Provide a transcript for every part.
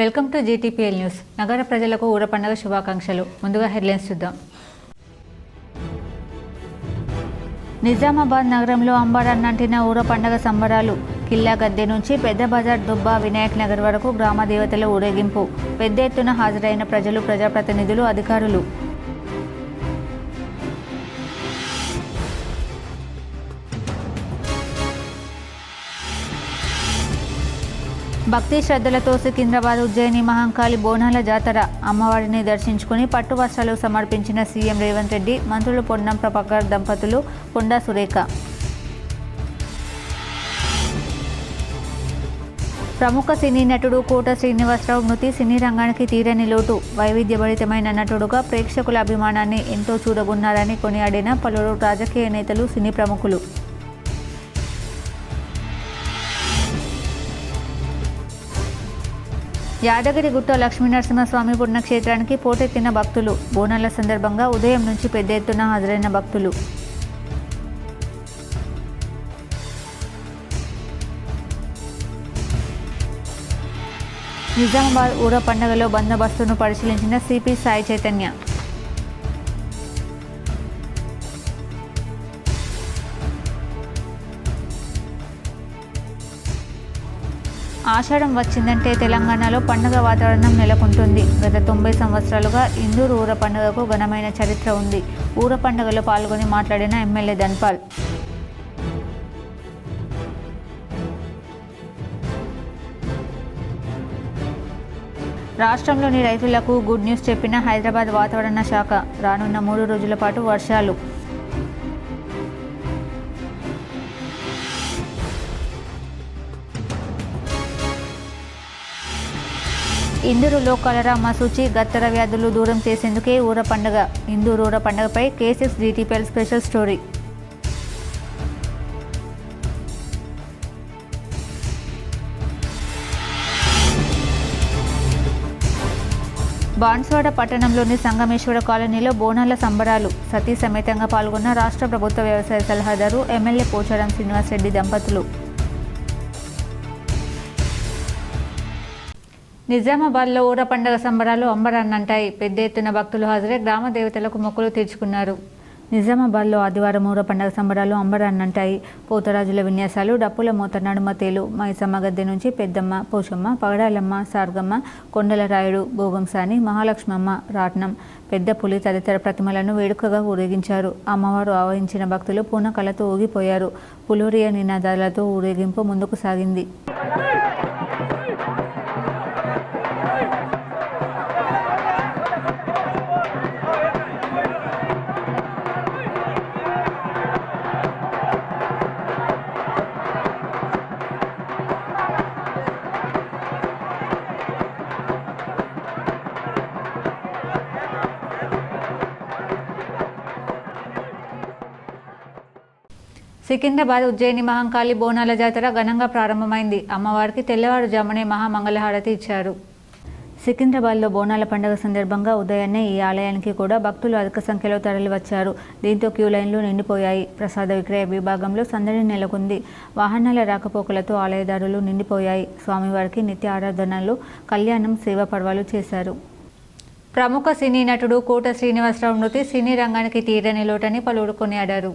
Welcome to GTPL news. నగర ప్రజలకు ఊర పండుగ శుభాకాంక్షలు. ముందుగా హెడ్లైన్స్ చూద్దాం. నిజామాబాద్ నగరంలో అంబరాన్నంటిన ఊర పండుగ సంబరాలు. కిల్లా గద్దె నుంచి పెద్ద బజార్ దుబ్బా వినాయక్ నగర్ వరకు గ్రామ దేవతల ఊరేగింపు. పెద్ద ఎత్తున హాజరైన ప్రజలు, ప్రజాప్రతినిధులు, అధికారులు. భక్తి శ్రద్ధలతో సికింద్రాబాద్ ఉజ్జయిని మహంకాళి బోనాల జాతర. అమ్మవారిని దర్శించుకుని పట్టు వస్త్రాలు సమర్పించిన సీఎం రేవంత్ రెడ్డి, మంత్రులు పొన్నం ప్రభాకర్ దంపతులు, కొండా సురేఖ. ప్రముఖ సినీ నటుడు కోట శ్రీనివాసరావు మృతి సినీ రంగానికి తీరని లోటు. వైవిధ్యభరితమైన నటుడుగా ప్రేక్షకుల అభిమానాన్ని ఎంతో చూరగొన్నారని కొనియాడిన పలువురు రాజకీయ నేతలు, సినీ ప్రముఖులు. యాదగిరిగుట్ట లక్ష్మీనరసింహస్వామి పుణ్యక్షేత్రానికి పోటెత్తిన భక్తులు. బోనాల సందర్భంగా ఉదయం నుంచి పెద్ద ఎత్తున హాజరైన భక్తులు. నిజామాబాద్ ఊర పండుగలో బందోబస్తును పరిశీలించిన సిపి సాయి చైతన్య. ఆషాఢం వచ్చిందంటే తెలంగాణలో పండుగ వాతావరణం నెలకొంటుంది. గత 90 సంవత్సరాలుగా ఇందూరు ఊర పండుగకు ఘనమైన చరిత్ర ఉంది. ఊర పండుగలో పాల్గొని మాట్లాడిన ఎమ్మెల్యే ధన్పాల్. రాష్ట్రంలోని రైతులకు గుడ్ న్యూస్ చెప్పిన హైదరాబాద్ వాతావరణ శాఖ. రానున్న 3 రోజుల పాటు వర్షాలు. ఇందూరులో కలరా, మసూచి, గత్తర వ్యాధులు దూరం చేసేందుకే ఊర పండుగ. ఇందూరు ఊర పండుగపై K6 GTPL special story. Banswada పట్టణంలోని సంగమేశ్వర కాలనీలో బోనాల సంబరాలు. సతీ సమేతంగా పాల్గొన్న రాష్ట్ర ప్రభుత్వ వ్యవసాయ సలహాదారు, ఎమ్మెల్యే పోచారం శ్రీనివాసరెడ్డి దంపతులు. నిజామాబాద్లో ఊర పండుగ సంబరాలు అంబరాన్నంటాయి. పెద్ద ఎత్తున భక్తులు హాజరై గ్రామ దేవతలకు మొక్కులు తీర్చుకున్నారు. నిజామాబాద్లో ఆదివారం ఊర పండుగ సంబరాలు అంబరాన్నంటాయి. పోతరాజుల విన్యాసాలు, డప్పుల మూత నడుమ తేలు, మైసమ్మ గద్దె నుంచి పెద్దమ్మ, పోషమ్మ, పగడాలమ్మ, సార్గమ్మ, కొండలరాయుడు, భోగంసాని, మహాలక్ష్మమ్మ, రాట్నం, పెద్ద పులి తదితర ప్రతిమలను వేడుకగా ఊరేగించారు. అమ్మవారు ఆవహించిన భక్తులు పూనకలతో ఊగిపోయారు. పులోరియ నినాదాలతో ఊరేగింపు ముందుకు సాగింది. సికింద్రాబాద్ ఉజ్జయిని మహంకాళి బోనాల జాతర ఘనంగా ప్రారంభమైంది. అమ్మవారికి తెల్లవారుజామునే మహామంగళహారతి ఇచ్చారు. సికింద్రాబాద్లో బోనాల పండుగ సందర్భంగా ఉదయాన్నే ఈ ఆలయానికి కూడా భక్తులు అధిక సంఖ్యలో తరలివచ్చారు. దీంతో క్యూ లైన్లు నిండిపోయాయి. ప్రసాద విక్రయ విభాగంలో సందడి నెలకొంది. వాహనాల రాకపోకలతో ఆలయదారులు నిండిపోయాయి. స్వామివారికి నిత్య ఆరాధనలు, కళ్యాణం, సేవా పర్వాలు చేశారు. ప్రముఖ సినీ నటుడు కోట శ్రీనివాసరావు మృతి సినీ రంగానికి తీరని లోటని పలువురు కొనియాడారు.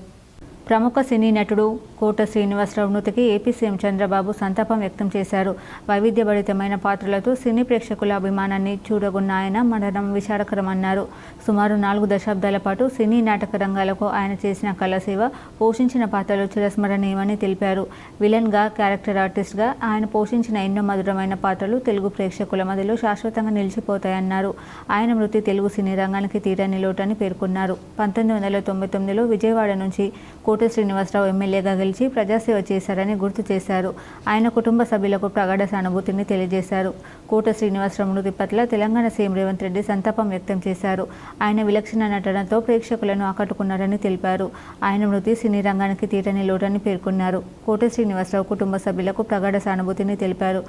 ప్రముఖ సినీ నటుడు కోట శ్రీనివాసరావు మృతికి ఏపీ సీఎం చంద్రబాబు సంతాపం వ్యక్తం చేశారు. వైవిధ్యభరితమైన పాత్రలతో సినీ ప్రేక్షకుల అభిమానాన్ని చూరగొన్న ఆయన మరణం విషాదకరమన్నారు. సుమారు 4 దశాబ్దాల పాటు సినీ నాటక రంగాలకు ఆయన చేసిన కళాసేవ, పోషించిన పాత్రలు చిరస్మరణీయమని తెలిపారు. విలన్గా, క్యారెక్టర్ ఆర్టిస్ట్గా ఆయన పోషించిన ఎన్నో మధురమైన పాత్రలు తెలుగు ప్రేక్షకుల మధ్యలో శాశ్వతంగా నిలిచిపోతాయన్నారు. ఆయన మృతి తెలుగు సినీ రంగానికి తీరని లోటని పేర్కొన్నారు. 1999లో విజయవాడ నుంచి కోట శ్రీనివాసరావు ఎమ్మెల్యేగా గెలిచి ప్రజాసేవ చేశారని గుర్తు చేశారు. ఆయన కుటుంబ సభ్యులకు ప్రగాఢ సానుభూతిని తెలియజేశారు. కోట శ్రీనివాసరావు మృతి పట్ల తెలంగాణ సీఎం రేవంత్ రెడ్డి సంతాపం వ్యక్తం చేశారు. ఆయన విలక్షణ నటనతో ప్రేక్షకులను ఆకట్టుకున్నారని తెలిపారు. ఆయన మృతి సినీ రంగానికి తీరని లోటని పేర్కొన్నారు. కోట శ్రీనివాసరావు కుటుంబ సభ్యులకు ప్రగాఢ సానుభూతిని తెలిపారు.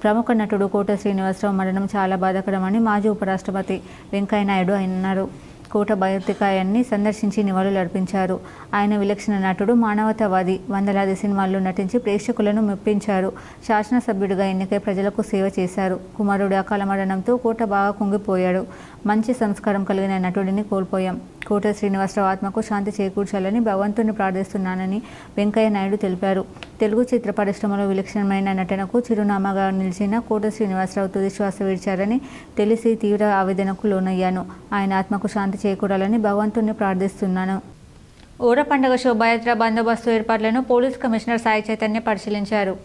ప్రముఖ నటుడు కోట శ్రీనివాసరావు మరణం చాలా బాధాకరమని మాజీ ఉపరాష్ట్రపతి వెంకయ్యనాయుడు అన్నారు. కోట భౌతికాయాన్ని సందర్శించి నివాళులర్పించారు. ఆయన విలక్షణ నటుడు, మానవతావాది, వందలాది సినిమాల్లో నటించి ప్రేక్షకులను మెప్పించారు. శాసనసభ్యుడిగా ఎన్నికై ప్రజలకు సేవ చేశారు. కుమారుడి అకాల మరణంతో కోట బాగా కుంగిపోయాడు. మంచి సంస్కారం కలిగిన నటుడిని కోల్పోయాం. కోట శ్రీనివాసరావు ఆత్మకు శాంతి చేకూర్చాలని భగవంతుని ప్రార్థిస్తున్నానని వెంకయ్య నాయుడు తెలిపారు. తెలుగు చిత్ర పరిశ్రమలో విలక్షణమైన నటనకు చిరునామాగా నిలిచిన కోట శ్రీనివాసరావు తుది శ్వాస విడిచారని తెలిసి తీవ్ర ఆవేదనకు లోనయ్యాను. ఆయన ఆత్మకు శాంతి చేకూరాలని భగవంతుని ప్రార్థిస్తున్నాను. ఊర పండుగ శోభాయాత్ర బందోబస్తు ఏర్పాట్లను పోలీస్ కమిషనర్ సాయి చైతన్య పరిశీలించారు.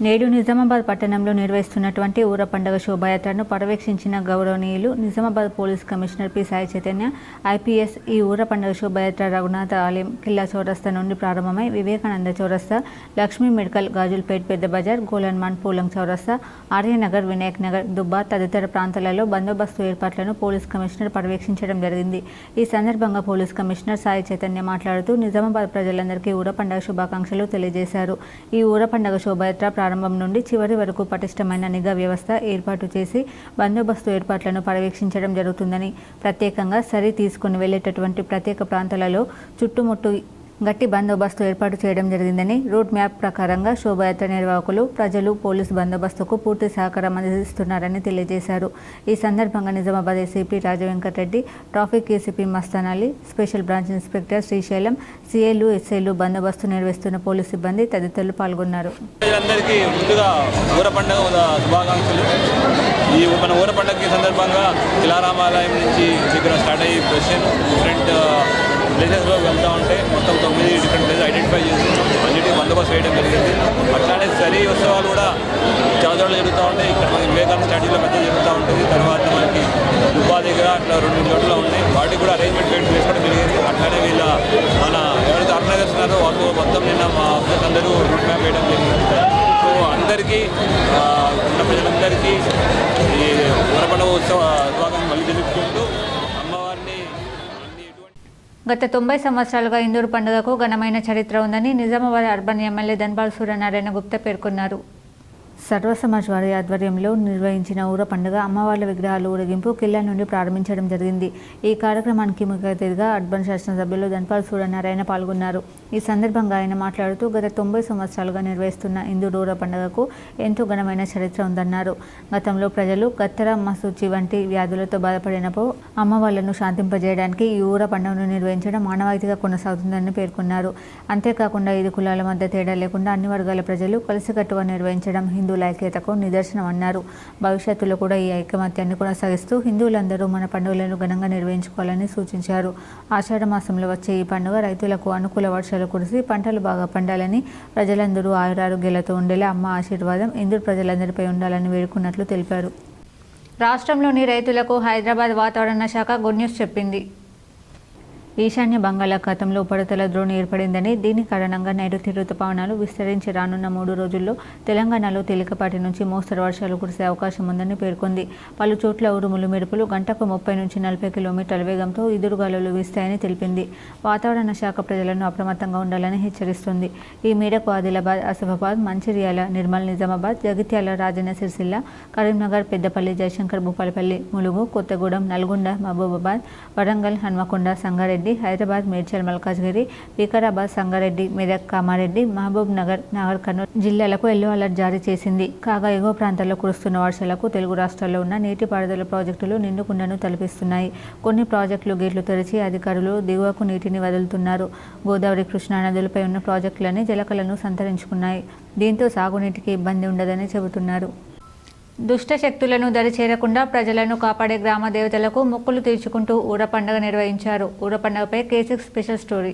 నేడు నిజామాబాద్ పట్టణంలో నిర్వహిస్తున్నటువంటి ఊర పండుగ శోభాయాత్రను పర్యవేక్షించిన గౌరవనీయులు Nizamabad police commissioner P Sai Chaitanya IPS. ఈ ఊర పండుగ శోభాయాత్ర రఘునాథ ఆలయం, కిల్లా చౌరస్తా నుండి ప్రారంభమై వివేకానంద చౌరస్తా, లక్ష్మీ మెడికల్, గాజుల్పేట్, పెద్ద బజార్, గోలన్మాన్, పూలంగ్ చౌరస్తా, ఆర్యనగర్, వినాయక్ నగర్, దుబ్బా తదితర ప్రాంతాలలో బందోబస్తు ఏర్పాట్లను పోలీస్ కమిషనర్ పర్యవేక్షించడం జరిగింది. ఈ సందర్భంగా పోలీస్ కమిషనర్ సాయి చైతన్య మాట్లాడుతూ నిజామాబాద్ ప్రజలందరికీ ఊర పండుగ శుభాకాంక్షలు తెలియజేశారు. ఈ ఊర పండుగ శోభాయాత్ర ప్రారంభం నుండి చివరి వరకు పటిష్టమైన నిఘా వ్యవస్థ ఏర్పాటు చేసి బందోబస్తు ఏర్పాట్లను పర్యవేక్షించడం జరుగుతుందని, ప్రత్యేకంగా సరి తీసుకుని వెళ్లేటటువంటి ప్రత్యేక ప్రాంతాలలో చుట్టుముట్టు గట్టి బందోబస్తు ఏర్పాటు చేయడం జరిగిందని, రోడ్ మ్యాప్ ప్రకారంగా శోభాయాత్ర నిర్వాహకులు, ప్రజలు పోలీసు బందోబస్తుకు పూర్తి సహకారం అందిస్తున్నారని తెలియజేశారు. ఈ సందర్భంగా Nizamabad ACP Rajavenkata Reddy, traffic ACP Mastan Ali, special branch inspector Srisailam, సీఏలు, ఎస్ఐలు, బందోబస్తు నిర్వహిస్తున్న పోలీసు సిబ్బంది తదితరులు పాల్గొన్నారు. ఈ మన ఊర పండుగ సందర్భంగా కిలారామాలయం నుంచి ఇక్కడ స్టార్ట్ అయ్యి డిఫరెంట్ ప్లేసెస్లో వెళ్తూ ఉంటే మొత్తం 9 డిఫరెంట్ ప్లేసెస్ ఐడెంటిఫై చేసి అన్నిటికీ బందోబస్తు వేయడం జరిగింది. అట్లానే సరీ ఉత్సవాలు కూడా చాలా చోట్ల జరుగుతూ ఉంటాయి. ఇక్కడ మనకి వివేకానంద స్టాట్యూలో పెద్ద జరుగుతూ ఉంటుంది. తర్వాత మనకి దుబ్బా దగ్గర అట్లా 2-3 చోట్ల ఉన్నాయి. వాటికి కూడా అరేంజ్మెంట్ చేసుకోవడం జరిగింది. అట్లానే వీళ్ళ మన ఎవరైతే ఆర్గనైజర్స్ ఉన్నారో వాళ్ళు మొత్తం నిన్న మా ఆఫీసర్స్ అందరూ రూట్ మ్యాప్ వేయడం జరిగింది. సో అందరికీ ఉన్న ప్రజలందరికీ ఈ ఊర పండుగ ఉత్సవ విభాగం మళ్ళీ తెలుపుకుంటూ గత 90 సంవత్సరాలుగా ఇందూరు పండుగకు ఘనమైన చరిత్ర ఉందని నిజామాబాద్ అర్బన్ ఎమ్మెల్యే ధన్పాల్ సూర్యనారాయణ గుప్తా పేర్కొన్నారు. సర్వ సమాజ్ వారి ఆధ్వర్యంలో నిర్వహించిన ఊర పండుగ అమ్మవార్ల విగ్రహాలు ఊరేగింపు కిల్లా నుండి ప్రారంభించడం జరిగింది. ఈ కార్యక్రమానికి ముఖ్య అతిథిగా అర్బన్ శాసనసభ్యులు ధన్పాల్ సూర్యనారాయణ పాల్గొన్నారు. ఈ సందర్భంగా ఆయన మాట్లాడుతూ గత 90 సంవత్సరాలుగా నిర్వహిస్తున్న ఇందూరు ఊర పండుగకు ఎంతో ఘనమైన చరిత్ర ఉందన్నారు. గతంలో ప్రజలు గత్తర, మసూచి వంటి వ్యాధులతో బాధపడినప్పుడు అమ్మవార్లను శాంతింపజేయడానికి ఈ ఊర పండుగను నిర్వహించడం మానవాయితీగా కొనసాగుతుందని పేర్కొన్నారు. అంతేకాకుండా ఇది కులాల మధ్య తేడా లేకుండా అన్ని వర్గాల ప్రజలు కలిసికట్టుగా నిర్వహించడం హిందువుల ఐక్యతకు నిదర్శనం అన్నారు. భవిష్యత్తులో కూడా ఈ ఐకమత్యాన్ని కొనసాగిస్తూ హిందువులందరూ మన పండుగలను ఘనంగా నిర్వహించుకోవాలని సూచించారు. ఆషాఢ మాసంలో వచ్చే ఈ పండుగ రైతులకు అనుకూల వర్షాలు కురిసి పంటలు బాగా పండాలని, ప్రజలందరూ ఆయురారోగ్యాలతో ఉండేలా అమ్మ ఆశీర్వాదం ఇందూరు ప్రజలందరిపై ఉండాలని వేడుకున్నట్లు తెలిపారు. రాష్ట్రంలోని రైతులకు హైదరాబాద్ వాతావరణ శాఖ గుడ్ న్యూస్ చెప్పింది. ఈశాన్య బంగాళాఖాతంలో ఉపరితల ద్రోణి ఏర్పడిందని, దీని కారణంగా నైరుతి రుతుపవనాలు విస్తరించి రానున్న 3 రోజుల్లో తెలంగాణలో తేలికపాటి నుంచి మోస్తరు వర్షాలు కురిసే అవకాశం ఉందని పేర్కొంది. పలు చోట్ల ఉరుములు, మెరుపులు గంటకు 30 నుంచి 40 కిలోమీటర్ల వేగంతో ఎదురుగాలులు వీస్తాయని తెలిపింది. వాతావరణ శాఖ ప్రజలను అప్రమత్తంగా ఉండాలని హెచ్చరిస్తుంది. ఈ మేరకు ఆదిలాబాద్, ఆసిఫాబాద్, మంచిర్యాల, నిర్మల్, నిజామాబాద్, జగిత్యాల, రాజన్న సిరిసిల్ల, కరీంనగర్, పెద్దపల్లి, జయశంకర్, భూపాలపల్లి, ములుగు, కొత్తగూడెం, నల్గొండ, మహబూబాబాద్, వరంగల్, హన్మకొండ, సంగారెడ్డి, హైదరాబాద్, మేడ్చల్, మల్కాజ్గిరి, వికారాబాద్, సంగారెడ్డి, మెదక్, కామారెడ్డి, మహబూబ్ నగర్, నాగర్ కర్నూలు జిల్లాలకు ఎల్లో అలర్ట్ జారీ చేసింది. కాగా ఎగువ ప్రాంతాల్లో కురుస్తున్న వర్షాలకు తెలుగు రాష్ట్రాల్లో ఉన్న నీటిపారుదల ప్రాజెక్టులు నిండుకుండను తలపిస్తున్నాయి. కొన్ని ప్రాజెక్టులు గేట్లు తెరిచి అధికారులు దిగువకు నీటిని వదులుతున్నారు. గోదావరి, కృష్ణా నదులపై ఉన్న ప్రాజెక్టులన్నీ జలకలను సంతరించుకున్నాయి. దీంతో సాగునీటికి ఇబ్బంది ఉండదని చెబుతున్నారు. దుష్ట శక్తులను దరి చేరకుండా ప్రజలను కాపాడే గ్రామ దేవతలకు మొక్కులు తీర్చుకుంటూ ఊర పండుగ నిర్వహించారు. ఊర పండుగపై K6 స్పెషల్ స్టోరీ.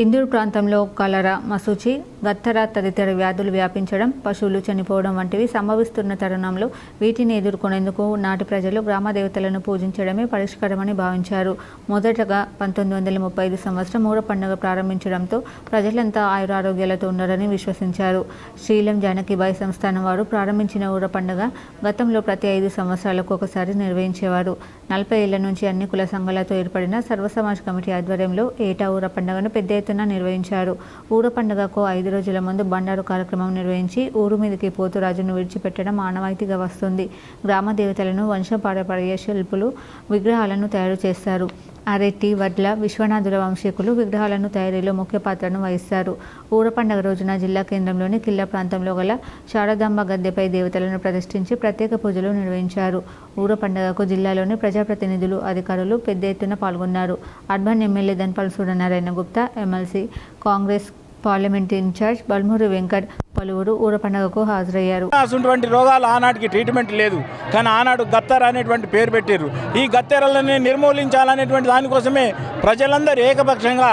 ఇందూరు ప్రాంతంలో కలరా, మసూచి, గత్తర తదితర వ్యాధులు వ్యాపించడం, పశువులు చనిపోవడం వంటివి సంభవిస్తున్న తరుణంలో వీటిని ఎదుర్కొనేందుకు నాటి ప్రజలు గ్రామ దేవతలను పూజించడమే పరిష్కారమని భావించారు. మొదటగా 1935 సంవత్సరం ఊర పండుగ ప్రారంభించడంతో ప్రజలంతా ఆయురారోగ్యాలతో ఉన్నారని విశ్వసించారు. శ్రీలం జానకిబాయి సంస్థానం వారు ప్రారంభించిన ఊర పండుగ గతంలో ప్రతి 5 సంవత్సరాలకు ఒకసారి నిర్వహించేవారు. 40 ఏళ్ల నుంచి అన్ని కుల సంఘాలతో ఏర్పడిన సర్వసమాజ్ కమిటీ ఆధ్వర్యంలో ఏటా ఊర పండుగను పెద్ద ఎత్తున నిర్వహించారు. ఊర పండుగకు 5 రోజుల ముందు బండారు కార్యక్రమం నిర్వహించి ఊరు మీదకి పోతురాజును విడిచిపెట్టడం ఆనవాయితీగా వస్తుంది. గ్రామ దేవతలను వంశపారంపర్య శిల్పులు విగ్రహాలను తయారు చేస్తారు. అరెట్టి, వడ్ల, విశ్వనాథుల వంశీకులు విగ్రహాలను తయారీలో ముఖ్య పాత్రను వహిస్తారు. ఊర పండుగ రోజున జిల్లా కేంద్రంలోని కిల్లా ప్రాంతంలో గల శారదాంబ గద్దెపై దేవతలను ప్రతిష్ఠించి ప్రత్యేక పూజలు నిర్వహించారు. ఊర పండుగకు జిల్లాలోని ప్రజాప్రతినిధులు, అధికారులు పెద్ద ఎత్తున పాల్గొన్నారు. Urban MLA Dhanpal Suryanarayana Gupta, MLC Congress parliament in charge Balmoori Venkat పలువురు ఊర పండుగకు హాజరయ్యారు. అటువంటి రోగాలు ఆనాటికి ట్రీట్మెంట్ లేదు, కానీ ఆనాడు గత్తెర అనేటువంటి పేరు పెట్టారు. ఈ గత్తెరలని నిర్మూలించాలనేటువంటి దానికోసమే ప్రజలందరూ ఏకపక్షంగా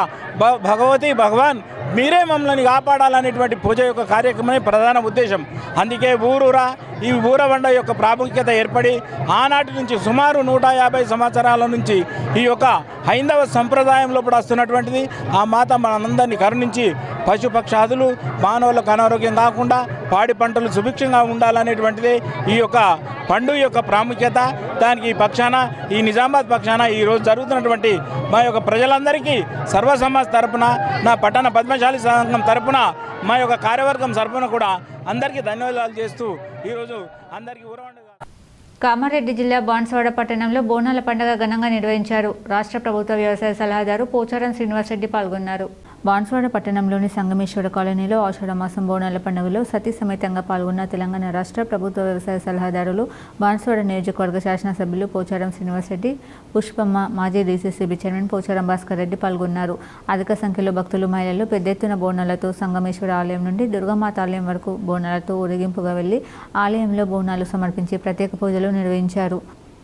భగవతి భగవాన్ మీరే మమ్మల్ని కాపాడాలనేటువంటి పూజ యొక్క కార్యక్రమమే ప్రధాన ఉద్దేశం. అందుకే ఊరూరా ఈ ఊరవండ యొక్క ప్రాముఖ్యత ఏర్పడి ఆనాటి నుంచి సుమారు 150 సంవత్సరాల నుంచి ఈ యొక్క హైందవ సంప్రదాయంలో కూడా వస్తున్నటువంటిది. ఆ మాత మనందరినీ కరుణించి పశుపక్షాదులు మానవులకు అనారోగ్యం కాకుండా పాడి పంటలు సుభిక్షంగా ఉండాలనేటువంటిది ఈ యొక్క పండుగ యొక్క ప్రాముఖ్యత. దానికి ఈ పక్షాన, ఈ నిజామాబాద్ పక్షాన ఈరోజు జరుగుతున్నటువంటి మా యొక్క ప్రజలందరికీ సర్వసమాజ్ తరపున, నా పట్టణ పద్మశాలి సంఘం తరపున, మా యొక్క కార్యవర్గం తరపున కూడా అందరికీ ధన్యవాదాలు చేస్తూ ఈరోజు అందరికీ ఊరవండ. కామారెడ్డి జిల్లా బాన్స్వాడ పట్టణంలో బోనాల పండుగ ఘనంగా నిర్వహించారు. రాష్ట్ర ప్రభుత్వ వ్యవసాయ సలహాదారు పోచారం శ్రీనివాసరెడ్డి పాల్గొన్నారు. బాన్స్వాడ పట్టణంలోని సంగమేశ్వర కాలనీలో ఆషాఢ మాసం బోనాల పండుగలో సతీ సమేతంగా పాల్గొన్న తెలంగాణ రాష్ట్ర ప్రభుత్వ వ్యవసాయ సలహాదారులు, బాన్స్వాడ నియోజకవర్గ శాసనసభ్యులు పోచారం శ్రీనివాసరెడ్డి, పుష్పమ్మ, మాజీ డీసీసీబీ చైర్మన్ పోచారం భాస్కర్ రెడ్డి పాల్గొన్నారు. అధిక సంఖ్యలో భక్తులు, మహిళలు పెద్ద ఎత్తున బోనాలతో సంగమేశ్వర ఆలయం నుండి దుర్గమాత ఆలయం వరకు బోనాలతో ఊరేగింపుగా వెళ్లి ఆలయంలో బోనాలు సమర్పించి ప్రత్యేక పూజలు నిర్వహించారు.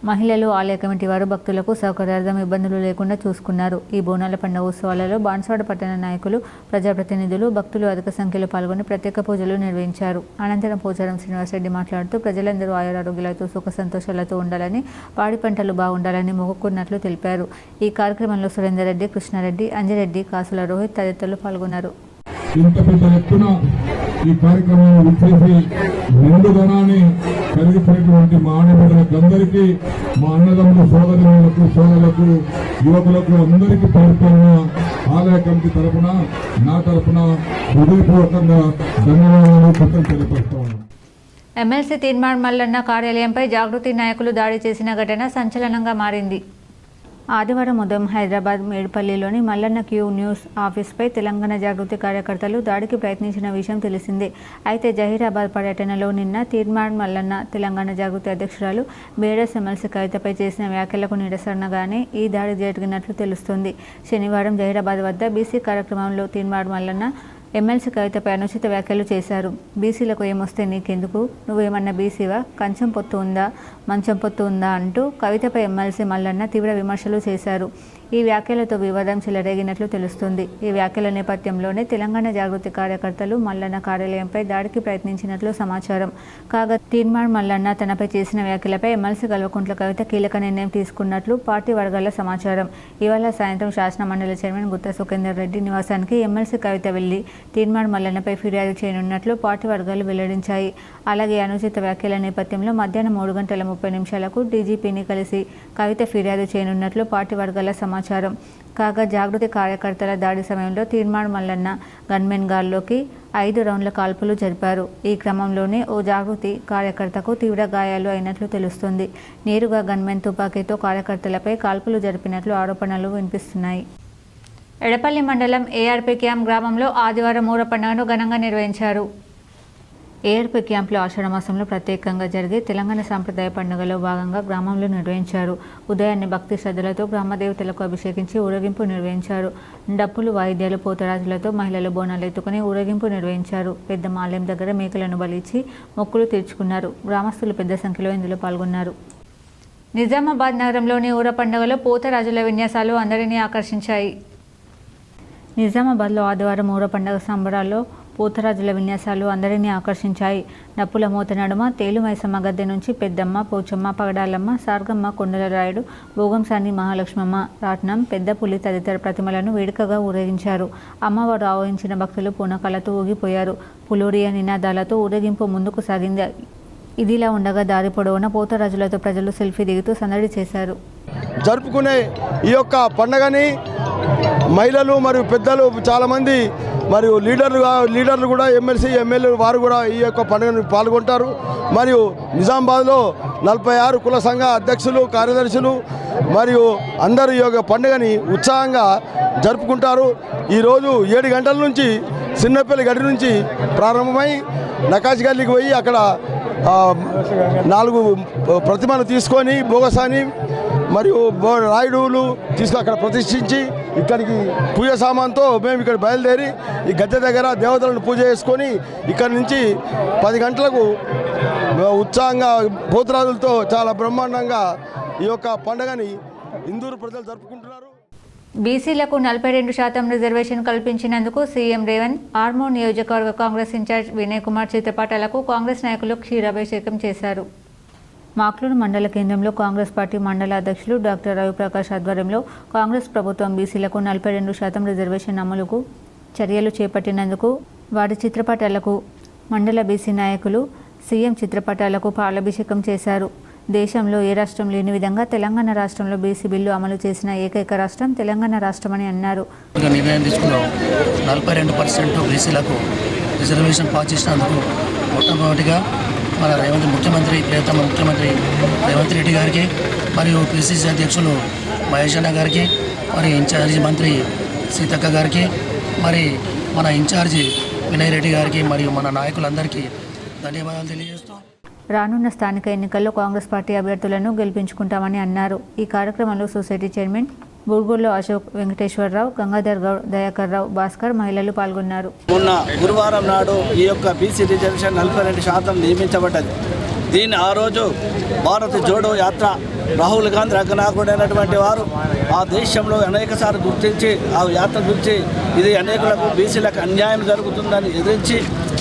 మహిళలు, ఆలయ కమిటీ వారు భక్తులకు సౌకర్యార్థం ఇబ్బందులు లేకుండా చూసుకున్నారు. ఈ బోనాల పండుగ ఉత్సవాలలో బాన్స్వాడ పట్టణ నాయకులు, ప్రజాప్రతినిధులు, భక్తులు అధిక సంఖ్యలో పాల్గొని ప్రత్యేక పూజలు నిర్వహించారు. అనంతరం పోచారం శ్రీనివాసరెడ్డి మాట్లాడుతూ ప్రజలందరూ ఆయురారోగ్యాలతో సుఖ సంతోషాలతో ఉండాలని, పాడి పంటలు బాగుండాలని మొక్కుకున్నట్లు తెలిపారు. ఈ కార్యక్రమంలో సురేందర్ రెడ్డి, కృష్ణారెడ్డి, అంజిరెడ్డి, కాసుల రోహిత్ తదితరులు పాల్గొన్నారు. ఇంత పెద్ద ఎత్తున ఈ కార్యక్రమాన్ని విచ్చేసి నిండుదనాన్ని కలిగించినటువంటి మా ఆడబిడ్డలందరికీ, మా అన్నదమ్ముల సోదరులకు, యువకులకు అందరికీ పేర్కొన్న ఆలయ కమిటీ తరఫున, నా తరఫున హృదయపూర్వకంగా ధన్యవాదాలు తెలియపరుస్తా ఉన్నాను. ఎమ్మెల్సీ తీన్మార్ మల్లన్న కార్యాలయంపై జాగృతి నాయకులు దాడి చేసిన ఘటన సంచలనంగా మారింది. ఆదివారం ఉదయం హైదరాబాద్ మేడ్పల్లిలోని మల్లన్న క్యూ న్యూస్ ఆఫీస్పై తెలంగాణ జాగృతి కార్యకర్తలు దాడికి ప్రయత్నించిన విషయం తెలిసిందే. అయితే జహీరాబాద్ పర్యటనలో నిన్న తీన్మార్ మల్లన్న తెలంగాణ జాగృతి అధ్యక్షురాలు బేడస్ ఎమ్మెల్సీ కవితపై చేసిన వ్యాఖ్యలకు నిరసనగానే ఈ దాడి జరిగినట్లు తెలుస్తుంది. శనివారం జహీరాబాద్ వద్ద బీసీ కార్యక్రమంలో తీన్మార్ మల్లన్న ఎమ్మెల్సీ కవితపై అనుచిత వ్యాఖ్యలు చేశారు. బీసీలకు ఏమొస్తే నీకెందుకు, నువ్వేమన్నా బీసీవా, కంచం పొత్తు ఉందా, మంచం పొత్తు ఉందా అంటూ కవితపై ఎమ్మెల్సీ మల్లన్న తీవ్ర విమర్శలు చేశారు. ఈ వ్యాఖ్యలతో వివాదం చెలరేగినట్లు తెలుస్తుంది. ఈ వ్యాఖ్యల నేపథ్యంలోనే తెలంగాణ జాగృతి కార్యకర్తలు మల్లన్న కార్యాలయంపై దాడికి ప్రయత్నించినట్లు సమాచారం. కాగా తీన్మార్ మల్లన్న తనపై చేసిన వ్యాఖ్యలపై ఎమ్మెల్సీ కల్వకుంట్ల కవిత కీలక నిర్ణయం తీసుకున్నట్లు పార్టీ వర్గాల సమాచారం. ఇవాళ సాయంత్రం శాసన మండలి చైర్మన్ గుత్తా సుఖేందర్ రెడ్డి నివాసానికి ఎమ్మెల్సీ కవిత వెళ్లి తీన్మార్ మల్లన్నపై ఫిర్యాదు చేయనున్నట్లు పార్టీ వర్గాలు వెల్లడించాయి. అలాగే అనుచిత వ్యాఖ్యల నేపథ్యంలో మధ్యాహ్నం 3:30 డీజీపీని కలిసి కవిత ఫిర్యాదు చేయనున్నట్లు పార్టీ వర్గాల సమాచారం. కాగా జాగృతి కార్యకర్తల దాడి సమయంలో తీన్మార్ మల్లన్న గన్మెన్ గాల్లోకి 5 రౌండ్ల కాల్పులు జరిపారు. ఈ క్రమంలోనే ఓ జాగృతి కార్యకర్తకు తీవ్ర గాయాలు అయినట్లు తెలుస్తుంది. నేరుగా గన్మెన్ తుపాకీతో కార్యకర్తలపై కాల్పులు జరిపినట్లు ఆరోపణలు వినిపిస్తున్నాయి. ఎడపల్లి మండలం ఏఆర్పీ క్యాంప్ గ్రామంలో ఆదివారం ఊర పండుగను ఘనంగా నిర్వహించారు. ఏఆర్పీ క్యాంప్లో ఆషాఢ మాసంలో ప్రత్యేకంగా జరిగే తెలంగాణ సాంప్రదాయ పండుగలో భాగంగా గ్రామంలో నిర్వహించారు. ఉదయాన్నే భక్తి శ్రద్ధలతో గ్రామదేవతలకు అభిషేకించి ఊరేగింపు నిర్వహించారు. డప్పులు, వాయిద్యాలు, పోతరాజులతో మహిళలు బోనాలు ఎత్తుకుని ఊరేగింపు నిర్వహించారు. పెద్ద ఆలయం దగ్గర మేకలను బలిచ్చి మొక్కులు తీర్చుకున్నారు. గ్రామస్తులు పెద్ద సంఖ్యలో ఇందులో పాల్గొన్నారు. నిజామాబాద్ నగరంలోని ఊర పండుగలో పోతరాజుల విన్యాసాలు అందరినీ ఆకర్షించాయి. నిజామాబాద్లో ఆదివారం ఊర పండుగ సంబరాల్లో పోతరాజుల విన్యాసాలు అందరినీ ఆకర్షించాయి. డప్పుల మోత నడుమ తేలుమైసమ్మ గద్దె నుంచి పెద్దమ్మ, పోచమ్మ, పగడాలమ్మ, సార్గమ్మ, కొండల రాయుడు, భోగంసాని మహాలక్ష్మమ్మ, రాట్నం, పెద్ద పులి తదితర ప్రతిమలను వేడుకగా ఊరేగించారు. అమ్మవారు ఆవహించిన భక్తులు పూనకాలతో ఊగిపోయారు. పులోరియా నినాదాలతో ఊరేగింపు ముందుకు సాగింది. ఇదిలా ఉండగా దారి పొడవున పోతరాజులతో ప్రజలు సెల్ఫీ దిగుతూ సందడి చేశారు. జరుపుకునే ఈ యొక్క పండుగని మహిళలు మరియు పెద్దలు చాలామంది మరియు లీడర్లు కూడా ఎమ్మెల్సీ ఎమ్మెల్యేలు వారు కూడా ఈ యొక్క పండుగను పాల్గొంటారు. మరియు నిజామాబాద్లో 46 కుల సంఘ అధ్యక్షులు, కార్యదర్శులు మరియు అందరూ ఈ యొక్క పండుగని ఉత్సాహంగా జరుపుకుంటారు. ఈరోజు 7 గంటల నుంచి చిన్నపల్లి గడి నుంచి ప్రారంభమై నకాశ్ గల్లీకి పోయి అక్కడ 4 ప్రతిమను తీసుకొని బోగసాని మరియు రాయుడులు తీసుకొని అక్కడ ప్రతిష్ఠించి ఇక్కడికి పూజ సామాన్తో మేము ఇక్కడ బయలుదేరి ఈ గద్దె దగ్గర దేవతలను పూజ చేసుకొని ఇక్కడి నుంచి 10 గంటలకు ఉత్సాహంగా పోతురాజులతో చాలా బ్రహ్మాండంగా ఈ యొక్క పండుగని ఇందూరు ప్రజలు జరుపుకుంటున్నారు. బీసీలకు 42% రిజర్వేషన్ కల్పించినందుకు సీఎం రేవంత్ ఆర్మూర్ నియోజకవర్గ కాంగ్రెస్ ఇన్ఛార్జ్ వినయ్ కుమార్ చిత్రపటాలకు కాంగ్రెస్ నాయకులు క్షీరాభిషేకం చేశారు. మాక్లూరు మండల కేంద్రంలో కాంగ్రెస్ పార్టీ మండల అధ్యక్షులు డాక్టర్ రవిప్రకాష్ ఆధ్వర్యంలో కాంగ్రెస్ ప్రభుత్వం బీసీలకు 42% రిజర్వేషన్ అమలుకు చర్యలు చేపట్టినందుకు వారి చిత్రపటాలకు మండల బీసీ నాయకులు సీఎం చిత్రపటాలకు పాలాభిషేకం చేశారు. దేశంలో ఏ రాష్ట్రం లేని విధంగా తెలంగాణ రాష్ట్రంలో బీసీ బిల్లు అమలు చేసిన ఏకైక రాష్ట్రం తెలంగాణ రాష్ట్రమని అన్నారు. నిర్ణయం తీసుకున్నాం 42% బీసీలకు రిజర్వేషన్ పాస్ చేసినందుకు మొట్టమొదటిగా మన ముఖ్యమంత్రి ప్రియతమ ముఖ్యమంత్రి రేవంత్ రెడ్డి గారికి మరియు పిసిసి అధ్యక్షులు మహేష్ అన్న గారికి మరి ఇన్ఛార్జి మంత్రి సీతక్క గారికి మరి మన ఇన్ఛార్జి వినయ్ రెడ్డి గారికి మరియు మన నాయకులందరికీ ధన్యవాదాలు తెలియజేస్తూ రానున్న స్థానిక ఎన్నికల్లో కాంగ్రెస్ పార్టీ అభ్యర్థులను గెలిపించుకుంటామని అన్నారు. ఈ కార్యక్రమంలో సొసైటీ చైర్మన్ బూర్గుల్లో అశోక్, వెంకటేశ్వరరావు, గంగాధర్ గౌడ్, దయాకర్ రావు, భాస్కర్ మహిళలు పాల్గొన్నారు. మొన్న గురువారం నాడు ఈ యొక్క బీసీ రిజర్వేషన్ 42% నియమించబడ్డది. దీన్ని ఆ రోజు భారత్ జోడో యాత్ర రాహుల్ గాంధీ అగ్రనాయకుడైనటువంటి వారు ఆ దేశంలో అనేకసార్లు గుర్తించి ఆ యాత్ర గురించి ఇది అనేకులకు బీసీలకు అన్యాయం జరుగుతుందని ఎదిరించి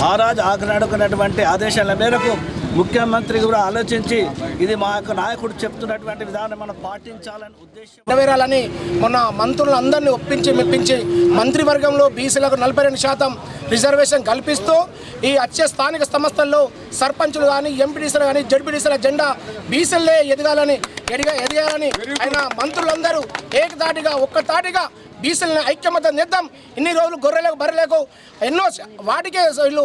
ఆ రాజు ఆగ్రహించినటువంటి ఆదేశాల మేరకు ముఖ్యమంత్రి కూడా ఆలోచించి ఇది మా యొక్క నాయకుడు చెప్తున్నటువంటి విధానం మనం పాటించాలని ఉద్దేశం నెరవేరాలని మొన్న మంత్రులందరినీ ఒప్పించి మెప్పించి మంత్రివర్గంలో బీసీలకు 42% రిజర్వేషన్ కల్పిస్తూ ఈ వచ్చే స్థానిక సంస్థల్లో సర్పంచులు కానీ ఎంపీడీసీలు కానీ జడ్పీడీసీల జెండా బీసీలే ఎదగాలని ఆయన మంత్రులందరూ ఏకతాటిగా ఒక్కతాటిగా బీసీలను ఐక్యమత్యం చేద్దాం. ఇన్ని రోజులు గొర్రెలకు బర్రెలకు ఎన్నో వాటికే వీళ్ళు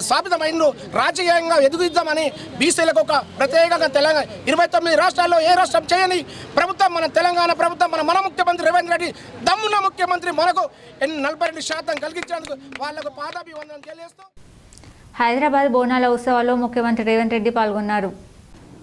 స్థాపితమైన రాజకీయంగా ఎదుగుద్దామని బీసీలకు ఒక ప్రత్యేకంగా తెలంగాణ 29 రాష్ట్రాల్లో ఏ రాష్ట్రం చేయని ప్రభుత్వం మన తెలంగాణ ప్రభుత్వం మన ముఖ్యమంత్రి రేవంత్ రెడ్డి దమ్మున్న ముఖ్యమంత్రి మనకు 42% కలిగించేందుకు వాళ్లకు పాదాభివందనం తెలియజేస్తూ హైదరాబాద్ బోనాల ఉత్సవాల్లో ముఖ్యమంత్రి రేవంత్ రెడ్డి పాల్గొన్నారు.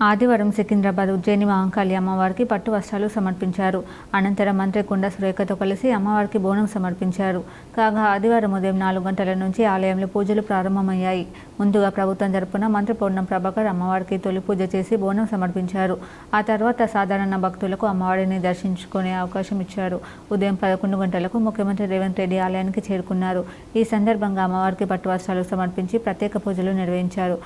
ఆదివారం సికింద్రాబాద్ ఉజ్జయిని మహంకాళి అమ్మవారికి పట్టు వస్త్రాలు సమర్పించారు. అనంతరం మంత్రి కొండ సురేఖతో కలిసి అమ్మవారికి బోనం సమర్పించారు. కాగా ఆదివారం ఉదయం 4 గంటల నుంచి ఆలయంలో పూజలు ప్రారంభమయ్యాయి. ముందుగా ప్రభుత్వం తరపున మంత్రి పొన్నం ప్రభాకర్ అమ్మవారికి తొలి పూజ చేసి బోనం సమర్పించారు. ఆ తర్వాత సాధారణ భక్తులకు అమ్మవారిని దర్శించుకునే అవకాశం ఇచ్చారు. ఉదయం 11 గంటలకు ముఖ్యమంత్రి రేవంత్ రెడ్డి ఆలయానికి చేరుకున్నారు. ఈ సందర్భంగా అమ్మవారికి పట్టు వస్త్రాలు సమర్పించి ప్రత్యేక పూజలు నిర్వహించారు.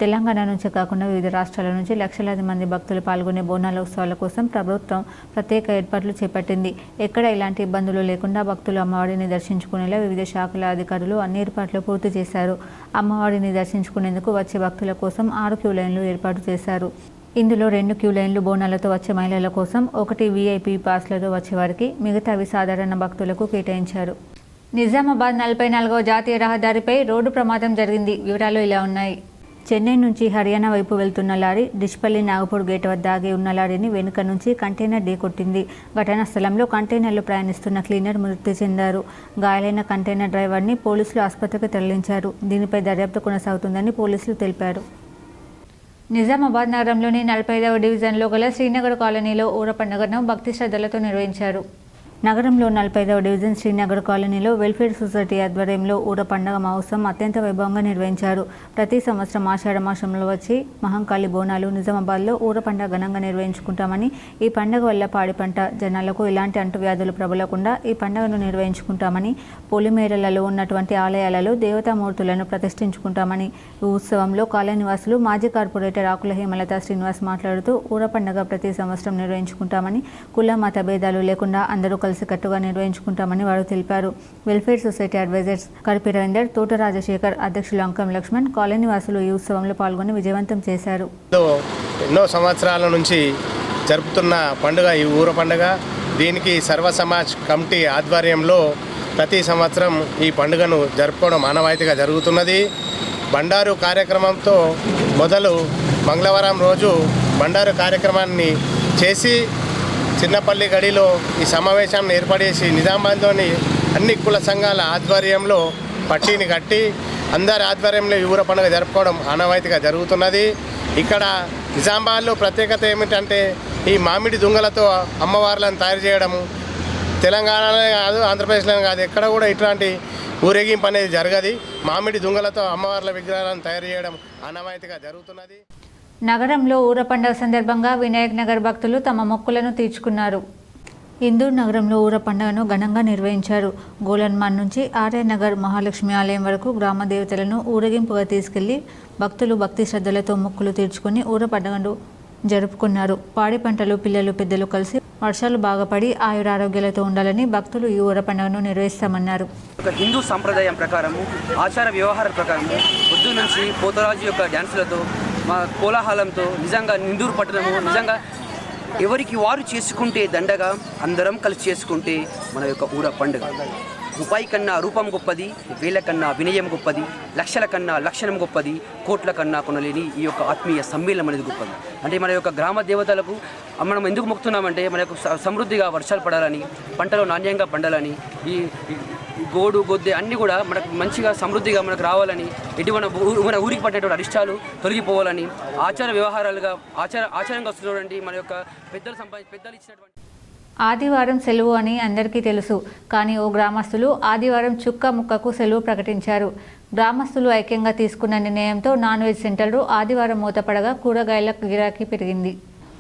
తెలంగాణ నుంచి కాకుండా వివిధ రాష్ట్రాల నుంచి లక్షలాది మంది భక్తులు పాల్గొనే బోనాల ఉత్సవాల కోసం ప్రభుత్వం ప్రత్యేక ఏర్పాట్లు చేపట్టింది. ఎక్కడ ఇలాంటి ఇబ్బందులు లేకుండా భక్తులు అమ్మవారిని దర్శించుకునేలా వివిధ శాఖల అధికారులు అన్ని ఏర్పాట్లు పూర్తి చేశారు. అమ్మవారిని దర్శించుకునేందుకు వచ్చే భక్తుల కోసం 6 క్యూ లైన్లు ఏర్పాటు చేశారు. ఇందులో 2 క్యూ లైన్లు బోనాలతో వచ్చే మహిళల కోసం, 1 వీఐపీ పాస్లతో వచ్చేవారికి, మిగతావి సాధారణ భక్తులకు కేటాయించారు. నిజామాబాద్ 44వ జాతీయ రహదారిపై రోడ్డు ప్రమాదం జరిగింది. వివరాలు ఇలా ఉన్నాయి. చెన్నై నుంచి హర్యానా వైపు వెళ్తున్న లారీ డిష్పల్లి నాగపూర్ గేట్ వద్ద ఆగి ఉన్న లారీని వెనుక నుంచి కంటైనర్ ఢీకొట్టింది. ఘటనా స్థలంలో కంటైనర్లో ప్రయాణిస్తున్న క్లీనర్ మృతి చెందారు. గాయాలైన కంటైనర్ డ్రైవర్ని పోలీసులు ఆసుపత్రికి తరలించారు. దీనిపై దర్యాప్తు కొనసాగుతుందని పోలీసులు తెలిపారు. నిజామాబాద్ నగరంలోని 45వ డివిజన్లో గల శ్రీనగర్ కాలనీలో ఊర పండుగను భక్తి శ్రద్ధలతో నిర్వహించారు. నగరంలో 45వ డివిజన్ శ్రీనగర్ కాలనీలో వెల్ఫేర్ సొసైటీ ఆధ్వర్యంలో ఊర పండుగ మహోత్సవం అత్యంత వైభవంగా నిర్వహించారు. ప్రతి సంవత్సరం ఆషాఢ మాసంలో వచ్చి మహంకాళి బోనాలు నిజామాబాద్లో ఊర పండుగ ఘనంగా నిర్వహించుకుంటామని, ఈ పండుగ వల్ల పాడి పంట జనాలకు ఎలాంటి అంటువ్యాధులు ప్రబలకుండా ఈ పండుగను నిర్వహించుకుంటామని, పొలిమేరలలో ఉన్నటువంటి ఆలయాలలో దేవతామూర్తులను ప్రతిష్ఠించుకుంటామని, ఈ ఉత్సవంలో కాలనీవాసులు మాజీ కార్పొరేటర్ ఆకుల హేమలత శ్రీనివాస్ మాట్లాడుతూ ఊర పండుగ ప్రతి సంవత్సరం నిర్వహించుకుంటామని, కుల మత భేదాలు లేకుండా అందరూ కలిసికట్టుగా నిర్వహించుకుంటామని వారు తెలిపారు. వెల్ఫేర్ సొసైటీ అడ్వైజర్స్ కరిపి రవీందర్, తోట రాజశేఖర్, అధ్యక్షులు అంకం లక్ష్మణ్, కాలనీ వాసులు ఈ ఉత్సవంలో పాల్గొని విజయవంతం చేశారు. ఎన్నో సంవత్సరాల నుంచి జరుపుతున్న పండుగ ఈ ఊర పండుగ. దీనికి సర్వ సమాజ్ కమిటీ ఆధ్వర్యంలో ప్రతి సంవత్సరం ఈ పండుగను జరుపుకోవడం ఆనవాయితీగా జరుగుతున్నది. బండారు కార్యక్రమంతో మొదలు మంగళవారం రోజు బండారు కార్యక్రమాన్ని చేసి చిన్నపల్లి గడిలో ఈ సమావేశాన్ని ఏర్పడేసి నిజామాబాద్లోని అన్ని కుల సంఘాల ఆధ్వర్యంలో పట్టీని కట్టి అందరి ఆధ్వర్యంలో ఈ ఊర పండుగ జరుపుకోవడం ఆనవాయితీగా జరుగుతున్నది. ఇక్కడ నిజామాబాద్లో ప్రత్యేకత ఏమిటంటే ఈ మామిడి దుంగలతో అమ్మవార్లను తయారు చేయడము తెలంగాణలో కాదు, ఆంధ్రప్రదేశ్లో కాదు, ఎక్కడ కూడా ఇట్లాంటి ఊరేగింపు అనేది జరగదు. మామిడి దుంగలతో అమ్మవార్ల విగ్రహాలను తయారు చేయడం ఆనవాయితీగా జరుగుతున్నది. నగరంలో ఊర పండుగ సందర్భంగా వినాయక్ నగర్ భక్తులు తమ మొక్కులను తీర్చుకున్నారు. ఇందూర్ నగరంలో ఊర పండుగను ఘనంగా నిర్వహించారు. గోలన్మాన్ నుంచి ఆర్యనగర్ మహాలక్ష్మి ఆలయం వరకు గ్రామ దేవతలను ఊరేగింపుగా తీసుకెళ్లి భక్తులు భక్తి శ్రద్ధలతో మొక్కులు తీర్చుకుని ఊర పండుగను జరుపుకున్నారు. పాడి పంటలు పిల్లలు పెద్దలు కలిసి వర్షాలు బాగా పడి ఆయురారోగ్యాలతో ఉండాలని భక్తులు ఈ ఊర పండుగను నిర్వహిస్తామన్నారు. ఒక హిందూ సంప్రదాయం ప్రకారము ఆచార వ్యవహారాల ప్రకారము పొద్దు నుంచి పోతరాజు యొక్క డ్యాన్సులతో మా కోలాహలంతో నిజంగా నిందూరు పట్టణము నిజంగా ఎవరికి వారు చేసుకుంటే దండగా అందరం కలిసి చేసుకుంటే మన యొక్క ఊర పండుగ. రూపాయి కన్నా రూపం గొప్పది, వేల కన్నా వినయం గొప్పది, లక్షల కన్నా లక్షణం గొప్పది, కోట్ల కన్నా కొనలేని ఈ యొక్క ఆత్మీయ సమ్మేళనం అనేది గొప్పది. అంటే మన యొక్క గ్రామ దేవతలకు మనం ఎందుకు మొక్కుతున్నామంటే మన యొక్క సమృద్ధిగా వర్షాలు పడాలని, పంటలు నాణ్యంగా పండాలని, ఈ గోడు గొద్దె అన్నీ కూడా మనకు మంచిగా సమృద్ధిగా మనకు రావాలని, మన ఊరికి పడినటువంటి అరిష్టాలు తొలగిపోవాలని ఆచార వ్యవహారాలుగా ఆచారంగా చూడండి మన యొక్క పెద్దలు ఇచ్చినటువంటి. ఆదివారం సెలవు అని అందరికీ తెలుసు, కానీ ఓ గ్రామస్తులు ఆదివారం చుక్క ముక్కకు సెలవు ప్రకటించారు. గ్రామస్తులు ఐక్యంగా తీసుకున్న నిర్ణయంతో నాన్ వెజ్ సెంటర్లు ఆదివారం మూతపడగా కూరగాయల గిరాకీ పెరిగింది.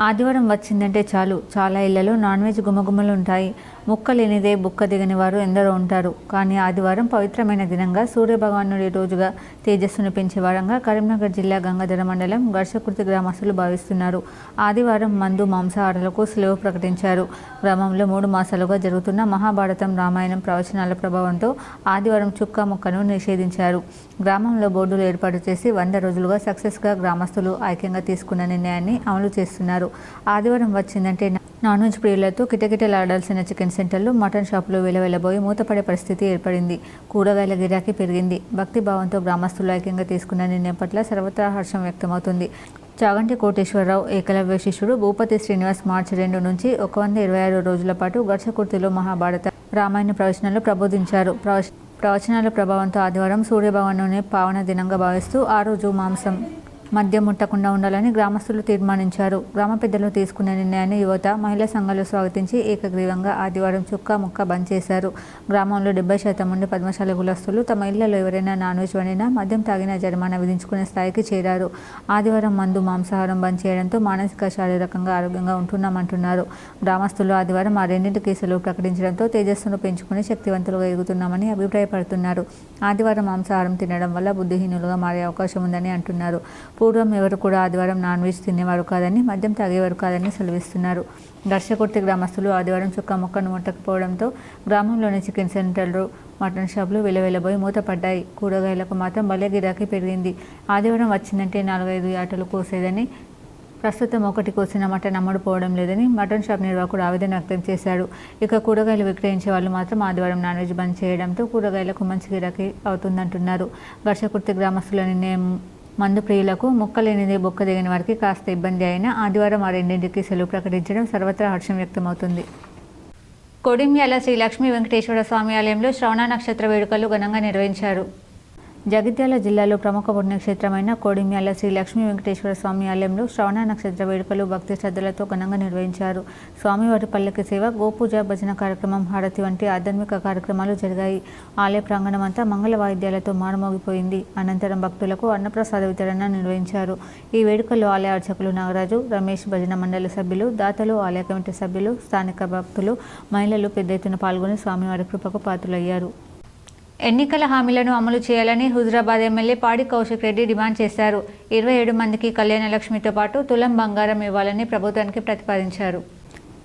ఆదివారం వచ్చిందంటే చాలు చాలా ఇళ్లలో నాన్ వెజ్ గుమగుమలు ఉంటాయి. ముక్క లేనిదే బుక్క దిగని వారు ఎందరో ఉంటారు. కానీ ఆదివారం పవిత్రమైన దినంగా సూర్యభగవానుడి రోజుగా తేజస్సును పెంచే వారంగా కరీంనగర్ జిల్లా గంగాధర మండలం ఘర్షకుర్తి గ్రామస్తులు భావిస్తున్నారు. ఆదివారం మందు మాంసాహారాలకు సెలవు ప్రకటించారు. గ్రామంలో 3 మాసాలుగా జరుగుతున్న మహాభారతం రామాయణం ప్రవచనాల ప్రభావంతో ఆదివారం చుక్క ముక్కను నిషేధించారు. గ్రామంలో బోర్డులు ఏర్పాటు చేసి 100 రోజులుగా సక్సెస్గా గ్రామస్తులు ఐక్యంగా తీసుకున్న నిర్ణయాన్ని అమలు చేస్తున్నారు. ఆదివారం వచ్చిందంటే నాన్ వెజ్ ప్రియులతో కిటకిటలాడాల్సిన చికెన్ సెంటర్లు, మటన్ షాపులు వెలవెలబోయి మూతపడే పరిస్థితి ఏర్పడింది. కూరగాయల గిరాకీ పెరిగింది. భక్తి భావంతో గ్రామస్తులు ఐక్యంగా తీసుకున్న నిర్ణయం పట్ల సర్వత్రా హర్షం వ్యక్తమవుతుంది. చాగంటి కోటేశ్వరరావు ఏకలవ్య శిష్యుడు భూపతి శ్రీనివాస్ మార్చి 2 నుంచి 126 రోజుల పాటు ఘర్షకుర్తిలో మహాభారత రామాయణ ప్రవచనాలు ప్రబోధించారు. ప్రవచనాల ప్రభావంతో ఆదివారం సూర్యభగవానుని పావన దినంగా భావిస్తూ ఆ రోజు మాంసం మద్యం ముట్టకుండా ఉండాలని గ్రామస్తులు తీర్మానించారు. గ్రామ పెద్దలు తీసుకున్న నిర్ణయాన్ని యువత, మహిళా సంఘాలు స్వాగతించి ఏకగ్రీవంగా ఆదివారం చుక్క ముక్క బంద్ చేశారు. గ్రామంలో 70% నుండి పద్మశాలి కులస్తులు తమ ఇళ్లలో ఎవరైనా నాన్ వెజ్ వండినా, మద్యం తాగినా జరిమానా విధించుకునే స్థాయికి చేరారు. ఆదివారం మందు మాంసాహారం బంద్ చేయడంతో మానసిక శారీరకంగా ఆరోగ్యంగా ఉంటున్నామంటున్నారు. గ్రామస్తులు ఆదివారం ఆ రెండింటికి సెలవు ప్రకటించడంతో తేజస్సును పెంచుకుని శక్తివంతులుగా ఎదుగుతున్నామని అభిప్రాయపడుతున్నారు. ఆదివారం మాంసాహారం తినడం వల్ల బుద్ధిహీనులుగా మారే అవకాశం ఉందని అంటున్నారు. పూర్వం ఎవరు కూడా ఆదివారం నాన్ వెజ్ తినేవారు కాదని, మద్యం తాగేవారు కాదని సెలవిస్తున్నారు. ఘర్షకుర్తి గ్రామస్తులు ఆదివారం చుక్క ముక్కను ముట్టకపోవడంతో గ్రామంలోని చికెన్ సెంటర్లు, మటన్ షాపులు వెలవెలబోయి మూతపడ్డాయి. కూరగాయలకు మాత్రం భలే గిరాకీ పెరిగింది. ఆదివారం వచ్చిందంటే 4-5 యాటలు కోసేదని, ప్రస్తుతం 1 కోసిన మటన్ అమ్ముడుపోవడం లేదని మటన్ షాప్ నిర్వాహకుడు ఆవేదన వ్యక్తం చేశాడు. ఇక కూరగాయలు విక్రయించే వాళ్ళు మాత్రం ఆదివారం నాన్ వెజ్ బంద్ చేయడంతో కూరగాయలకు మంచి గిరాకీ అవుతుందంటున్నారు. ఘర్షకుర్తి గ్రామస్తుల నిర్ణయం మందు ప్రియులకు ముక్క లేనిదే బొక్క దిగని వారికి కాస్త ఇబ్బంది అయినా ఆదివారం ఆ రెండింటికి సెలవు ప్రకటించడం సర్వత్రా హర్షం వ్యక్తమవుతుంది. కొడిమ్యాల శ్రీ లక్ష్మీ వెంకటేశ్వర స్వామి ఆలయంలో శ్రవణ నక్షత్ర వేడుకలు ఘనంగా నిర్వహించారు. జగిత్యాల జిల్లాలో ప్రముఖ పుణ్యక్షేత్రమైన కోడిమ్యాల శ్రీ లక్ష్మీ వెంకటేశ్వర స్వామి ఆలయంలో శ్రవణ నక్షత్ర వేడుకలు భక్తి శ్రద్ధలతో ఘనంగా నిర్వహించారు. స్వామివారి పల్లకి సేవ, గోపూజ, భజన కార్యక్రమం, హారతి వంటి ఆధ్యాత్మిక కార్యక్రమాలు జరిగాయి. ఆలయ ప్రాంగణం అంతా మంగళ వాయిద్యాలతో మారుమోగిపోయింది. అనంతరం భక్తులకు అన్నప్రసాద వితరణ నిర్వహించారు. ఈ వేడుకల్లో ఆలయ అర్చకులు నాగరాజు, రమేష్, భజన మండలి సభ్యులు, దాతలు, ఆలయ కమిటీ సభ్యులు, స్థానిక భక్తులు, మహిళలు పెద్ద ఎత్తున పాల్గొని స్వామివారి కృపకు పాత్రులయ్యారు. ఎన్నికల హామీలను అమలు చేయాలని హుజురాబాద్ ఎమ్మెల్యే పాడి కౌశిక్ రెడ్డి డిమాండ్ చేశారు. 27 మందికి కళ్యాణ లక్ష్మితో పాటు తులం బంగారం ఇవ్వాలని ప్రభుత్వానికి ప్రతిపాదించారు.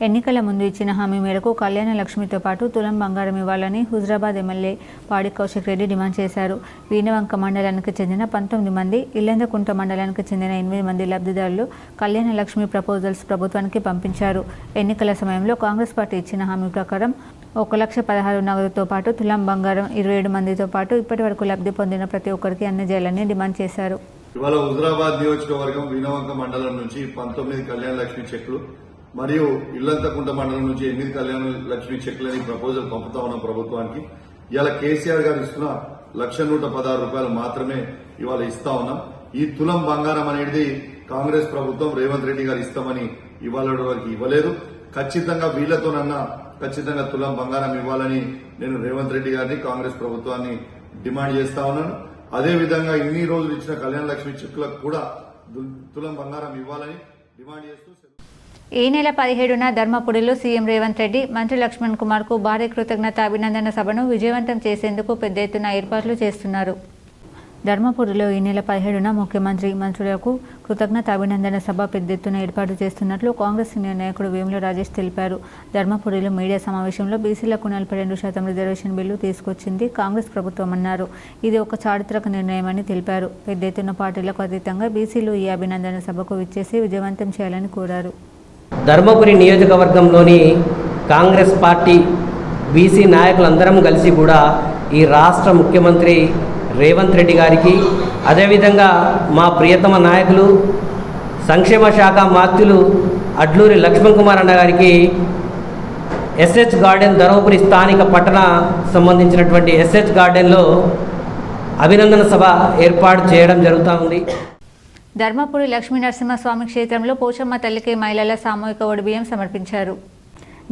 ఎన్నికల ముందు ఇచ్చిన హామీ మేరకు కళ్యాణ లక్ష్మితో పాటు తులం బంగారం ఇవ్వాలని హుజురాబాద్ ఎమ్మెల్యే పాడి కౌశిక్ రెడ్డి డిమాండ్ చేశారు. వీణవంక మండలానికి చెందిన 19 మంది, ఇల్లందకుంట మండలానికి చెందిన 8 మంది లబ్ధిదారులు కళ్యాణ లక్ష్మి ప్రపోజల్స్ ప్రభుత్వానికి పంపించారు. ఎన్నికల సమయంలో కాంగ్రెస్ పార్టీ ఇచ్చిన హామీ ప్రకారం 1,16,000 నగదుతో పాటు తులం బంగారం 27 మందితో పాటు ఇప్పటి వరకు లబ్ధి పొందిన ప్రతి ఒక్కరికి అందజేయాలని డిమాండ్ చేశారు. ఇవాళ హుజురాబాద్ నియోజకవర్గం వీణవంక మండలం నుంచి 19 కళ్యాణ లక్ష్మి చెక్లు మరియు ఇల్లంతకుంట మండలం నుంచి 8 కళ్యాణ లక్ష్మి చెక్లని ప్రపోజల్ పంపుతా ఉన్నాం ప్రభుత్వానికి. ఇవాళ కేసీఆర్ గారు ఇస్తున్న 1,116 రూపాయలు మాత్రమే ఇవాళ ఇస్తా ఉన్నాం. ఈ తులం బంగారం అనేది కాంగ్రెస్ ప్రభుత్వం రేవంత్ రెడ్డి గారు ఇస్తామని ఇవాళ వరకు ఇవ్వలేదు. ఖచ్చితంగా వీళ్లతోనన్నా ఖచ్చితంగా తులం బంగారం ఇవ్వాలని నేను రేవంత్ రెడ్డి గారిని కాంగ్రెస్ ప్రభుత్వాన్ని డిమాండ్ చేస్తా ఉన్నాను. అదేవిధంగా ఇన్ని రోజులు ఇచ్చిన కళ్యాణ లక్ష్మి చెక్కులకు కూడా తులం బంగారం ఇవ్వాలని డిమాండ్ చేస్తూ ఈ నెల 17న ధర్మపురిలో సీఎం రేవంత్ రెడ్డి మంత్రి లక్ష్మణ్ కుమార్ కు భారీ కృతజ్ఞత అభినందన సభను విజయవంతం చేసేందుకు పెద్ద ఎత్తున ఏర్పాట్లు చేస్తున్నారు. ధర్మపురిలో ఈ నెల 17న ముఖ్యమంత్రి మంత్రులకు కృతజ్ఞత అభినందన సభ పెద్ద ఎత్తున ఏర్పాటు చేస్తున్నట్లు కాంగ్రెస్ సీనియర్ నాయకుడు వేముల రాజేష్ తెలిపారు. ధర్మపురిలో మీడియా సమావేశంలో బీసీలకు 42% రిజర్వేషన్ బిల్లు తీసుకొచ్చింది కాంగ్రెస్ ప్రభుత్వం అన్నారు. ఇది ఒక చారిత్రక నిర్ణయమని తెలిపారు. పెద్ద ఎత్తున పార్టీలకు అతీతంగా బీసీలు ఈ అభినందన సభకు విచ్చేసి విజయవంతం చేయాలని కోరారు. ధర్మపురి నియోజకవర్గంలోని కాంగ్రెస్ పార్టీ బీసీ నాయకులందరం కలిసి కూడా ఈ రాష్ట్ర ముఖ్యమంత్రి రేవంత్ రెడ్డి గారికి, అదేవిధంగా మా ప్రియతమ నాయకులు సంక్షేమ శాఖ మాత్యులు అడ్లూరి లక్ష్మణ్ కుమార్ అన్న గారికి ఎస్హెచ్ గార్డెన్ ధర్మపురి స్థానిక పట్టణ సంబంధించినటువంటి ఎస్హెచ్ గార్డెన్లో అభినందన సభ ఏర్పాటు చేయడం జరుగుతూ ఉంది. ధర్మపురి లక్ష్మీ నరసింహస్వామి క్షేత్రంలో పోచమ్మ తల్లికి మహిళల సామూహిక ఒడిబియ్యం సమర్పించారు.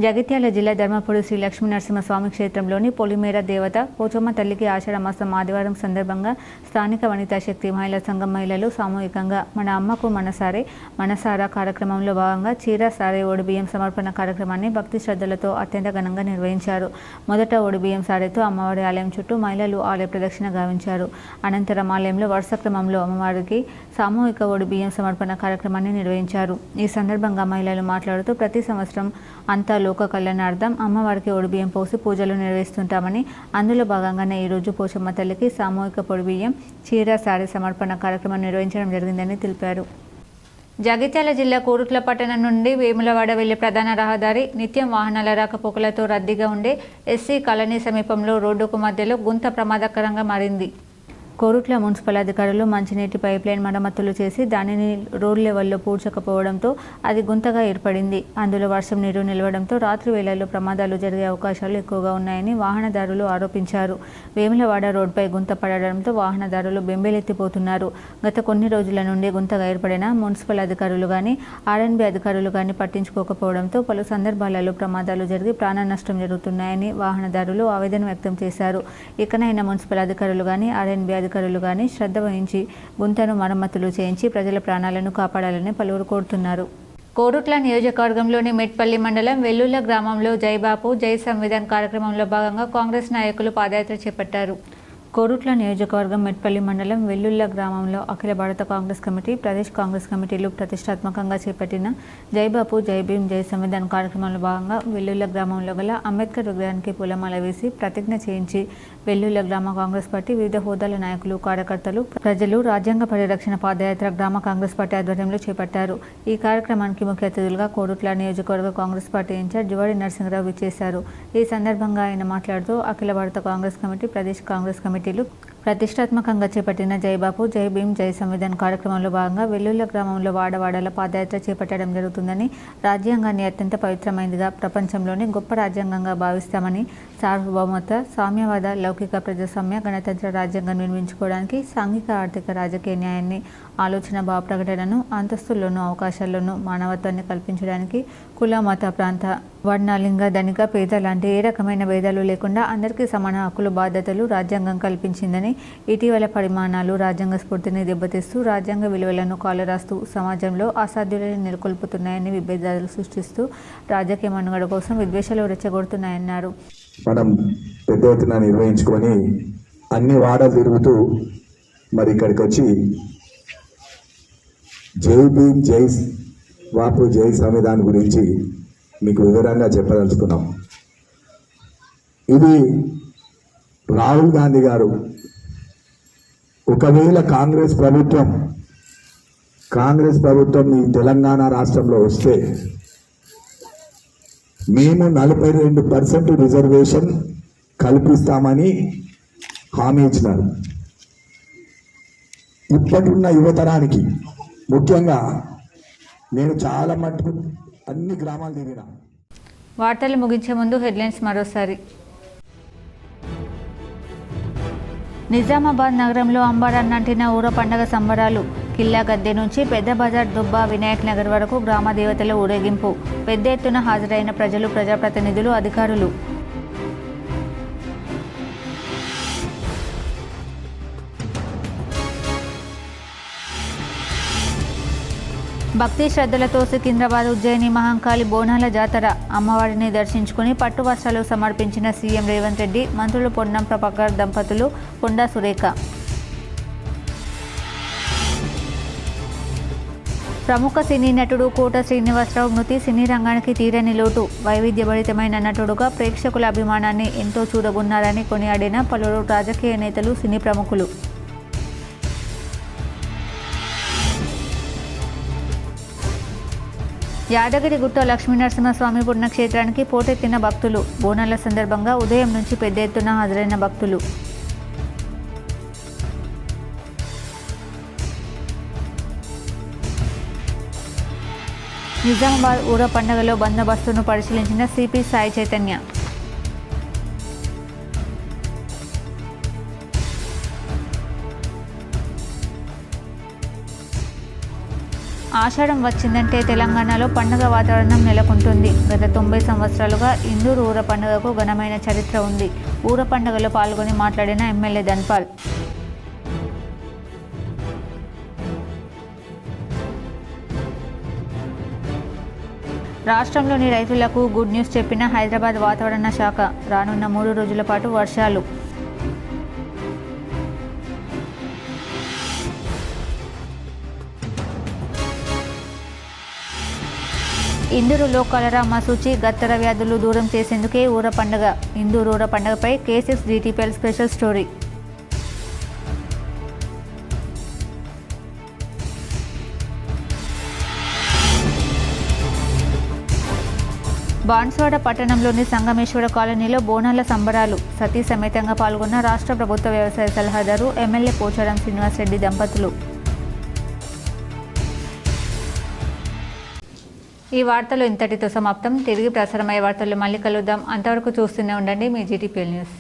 జగిత్యాల జిల్లా ధర్మపురి శ్రీ లక్ష్మీ నరసింహస్వామి క్షేత్రంలోని పొలిమేర దేవత పోచమ్మ తల్లికి ఆషాఢ మాసం ఆదివారం సందర్భంగా స్థానిక వనితా శక్తి మహిళా సంఘం మహిళలు సామూహికంగా మన అమ్మకు మనసారా కార్యక్రమంలో భాగంగా చీర సారే ఒడిబియ్యం సమర్పణ కార్యక్రమాన్ని భక్తి శ్రద్ధలతో అత్యంత ఘనంగా నిర్వహించారు. మొదట ఒడిబియ్యం సారేతో అమ్మవారి ఆలయం చుట్టూ మహిళలు ఆలయ ప్రదక్షిణ గావించారు. అనంతరం ఆలయంలో వరుస క్రమంలో అమ్మవారికి సామూహిక ఒడిబియ్యం సమర్పణ కార్యక్రమాన్ని నిర్వహించారు. ఈ సందర్భంగా మహిళలు మాట్లాడుతూ ప్రతి సంవత్సరం అంతా లోక కళ్యాణార్థం అమ్మవారికి ఒడిబియ్యం పోసి పూజలు నిర్వహిస్తుంటామని, అందులో భాగంగానే ఈరోజు పోచమ్మ తల్లికి సామూహిక పొడిబియ్యం చీర సారీ సమర్పణ కార్యక్రమం నిర్వహించడం జరిగిందని తెలిపారు. జగిత్యాల జిల్లా కోరుట్ల పట్టణం నుండి వేములవాడ వెళ్లే ప్రధాన రహదారి నిత్యం వాహనాల రాకపోకలతో రద్దీగా ఉండే ఎస్సీ కాలనీ సమీపంలో రోడ్డుకు మధ్యలో గుంత ప్రమాదకరంగా మారింది. కోరుట్ల మున్సిపల్ అధికారులు మంచినీటి పైప్లైన్ మరమ్మతులు చేసి దానిని రోడ్ లెవెల్లో పూడ్చకపోవడంతో అది గుంతగా ఏర్పడింది. అందులో వర్షం నీరు నిలవడంతో రాత్రి వేళల్లో ప్రమాదాలు జరిగే అవకాశాలు ఎక్కువగా ఉన్నాయని వాహనదారులు ఆరోపించారు. వేములవాడ రోడ్పై గుంత పడడంతో వాహనదారులు బెంబేలెత్తిపోతున్నారు. గత కొన్ని రోజుల నుండి గుంతగా ఏర్పడిన మున్సిపల్ అధికారులు కానీ ఆర్ఎన్బి అధికారులు కానీ పట్టించుకోకపోవడంతో పలు సందర్భాలలో ప్రమాదాలు జరిగి ప్రాణ నష్టం జరుగుతున్నాయని వాహనదారులు ఆవేదన వ్యక్తం చేశారు. ఇకనైనా మున్సిపల్ అధికారులు కానీ ఆర్ఎన్బి అధికారులు కానీ శ్రద్ధ వహించి గుంతను మరమ్మతులు చేయించి ప్రజల ప్రాణాలను కాపాడాలని పలువురు కోరుతున్నారు. కోరుట్ల నియోజకవర్గంలోని మెట్పల్లి మండలం వెల్లుల్ల గ్రామంలో జై బాపు జై సంవిధాన్ కార్యక్రమంలో భాగంగా కాంగ్రెస్ నాయకులు పాదయాత్ర చేపట్టారు. కోరుట్ల నియోజకవర్గం మెట్పల్లి మండలం వెల్లుల్ల గ్రామంలో అఖిల భారత కాంగ్రెస్ కమిటీ, ప్రదేశ్ కాంగ్రెస్ కమిటీలు ప్రతిష్టాత్మకంగా చేపట్టిన జై బాపు జై భీమ్ జై సంవిధాన్ కార్యక్రమంలో భాగంగా వెల్లుల్ల గ్రామంలో గల అంబేద్కర్ విగ్రహానికి పూలమాల వేసి ప్రతిజ్ఞ చేయించి వెల్లుల్ల గ్రామ కాంగ్రెస్ పార్టీ వివిధ హోదాల నాయకులు, కార్యకర్తలు, ప్రజలు రాజ్యాంగ పరిరక్షణ పాదయాత్ర గ్రామ కాంగ్రెస్ పార్టీ ఆధ్వర్యంలో చేపట్టారు. ఈ కార్యక్రమానికి ముఖ్య అతిథులుగా కోరుట్ల నియోజకవర్గ కాంగ్రెస్ పార్టీ ఇన్ఛార్జ్ జువాడి నరసింహరావు విచ్చేశారు. ఈ సందర్భంగా ఆయన మాట్లాడుతూ అఖిల భారత కాంగ్రెస్ కమిటీ, ప్రదేశ్ కాంగ్రెస్ కమిటీలు ప్రతిష్టాత్మకంగా చేపట్టిన జై బాపు జై భీమ్ జై సంవిధాన్ కార్యక్రమంలో భాగంగా వెల్లుల్ల గ్రామంలో వాడవాడల పాదయాత్ర చేపట్టడం జరుగుతుందని, రాజ్యాంగాన్ని అత్యంత పవిత్రమైనదిగా, ప్రపంచంలోని గొప్ప రాజ్యాంగంగా భావిస్తామని, సార్వభౌమత, సామ్యవాద, లౌకిక ప్రజాస్వామ్య, గణతంత్ర రాజ్యాంగం నిర్మించుకోవడానికి సాంఘిక, ఆర్థిక, రాజకీయ న్యాయాన్ని, ఆలోచన, భావ ప్రకటనను, అంతస్తుల్లోనూ, అవకాశాల్లోనూ మానవత్వాన్ని కల్పించడానికి కుల, మత, ప్రాంత, వర్ణ, లింగ, ధనిక, పేద లాంటి ఏ రకమైన భేదాలు లేకుండా అందరికీ సమాన హక్కులు, బాధ్యతలు రాజ్యాంగం కల్పించిందని, ఇటీవల పరిమాణాలు రాజ్యాంగ స్ఫూర్తిని దెబ్బతీస్తూ, రాజ్యాంగ విలువలను కాలరాస్తూ సమాజంలో అసాధ్యులను నెలకొల్పుతున్నాయని, విభేదాలు సృష్టిస్తూ రాజకీయ మనుగడ కోసం విద్వేషాలు రెచ్చగొడుతున్నాయన్నారు. మనం పెద్ద ఎత్తున నిర్వహించుకొని అన్ని వాడలు తిరుగుతూ మరి ఇక్కడికి వచ్చి జై భీమ్ జై బాపు జై సంవిధాన్ గురించి మీకు వివరంగా చెప్పదలుచుకున్నాం. ఇది రాహుల్ గాంధీ గారు ఒకవేళ కాంగ్రెస్ ప్రభుత్వం ఈ తెలంగాణ రాష్ట్రంలో వస్తే మేము 42% రిజర్వేషన్ కల్పిస్తామని హామీ ఇచ్చినారు. ఇప్పటిన్న యువతరానికి ముఖ్యంగా నేను చాలా మటుకు అన్ని గ్రామాలు తిరిగిన. వార్తలు ముగించే ముందు హెడ్లైన్స్ మరోసారి. నిజామాబాద్ నగరంలో అంబరాన్నంటిన ఊర పండగ సంబరాలు. కిల్లా గద్దె నుంచి పెద్ద బజార్ దుబ్బా వినాయక్ నగర్ వరకు గ్రామ దేవతల ఊరేగింపు. పెద్ద ఎత్తున హాజరైన ప్రజలు, ప్రజాప్రతినిధులు, అధికారులు. భక్తి శ్రద్ధలతో సికింద్రాబాద్ ఉజ్జయిని మహంకాళి బోనాల జాతర. అమ్మవారిని దర్శించుకుని పట్టు వస్త్రాలు సమర్పించిన సీఎం రేవంత్ రెడ్డి, మంత్రులు పొన్నం ప్రభాకర్ దంపతులు, కొండా సురేఖ. ప్రముఖ సినీ నటుడు కోట శ్రీనివాసరావు మృతి సినీ రంగానికి తీరని లోటు. వైవిధ్యభరితమైన నటుడుగా ప్రేక్షకుల అభిమానాన్ని ఎంతో చూరగొన్నారని కొనియాడిన పలువురు రాజకీయ నేతలు, సినీ ప్రముఖులు. యాదగిరిగుట్ట లక్ష్మీనరసింహస్వామి పుణ్యక్షేత్రానికి పోటెత్తిన భక్తులు. బోనాల సందర్భంగా ఉదయం నుంచి పెద్ద ఎత్తున హాజరైన భక్తులు. నిజామాబాద్ ఊర పండుగలో బందోబస్తును పరిశీలించిన సిపి సాయి చైతన్య. ఆషాఢం వచ్చిందంటే తెలంగాణలో పండుగ వాతావరణం నెలకొంటుంది. గత 90 సంవత్సరాలుగా ఇందూరు ఊర పండుగకు ఘనమైన చరిత్ర ఉంది. ఊర పండుగలో పాల్గొని మాట్లాడిన ఎమ్మెల్యే ధన్పాల్. రాష్ట్రంలోని రైతులకు గుడ్ న్యూస్ చెప్పిన హైదరాబాద్ వాతావరణ శాఖ. రానున్న 3 రోజుల పాటు వర్షాలు. ఇందూరులో కలరా, మసూచి, గత్తర వ్యాధులు దూరం చేసేందుకే ఊర పండుగ. ఇందూరు ఊర పండుగపై K6 DTPL special story. Banswada పట్టణంలోని సంగమేశ్వర కాలనీలో బోనాల సంబరాలు. సతీ సమేతంగా పాల్గొన్న రాష్ట్ర ప్రభుత్వ వ్యవసాయ సలహాదారు, ఎమ్మెల్యే పోచారం శ్రీనివాసరెడ్డి దంపతులు. ఈ వార్తలు ఇంతటితో సమాప్తం. తిరిగి ప్రసారమయ్యే వార్తలు మళ్ళీ కలుద్దాం. అంతవరకు చూస్తూనే ఉండండి మీ GTPL న్యూస్.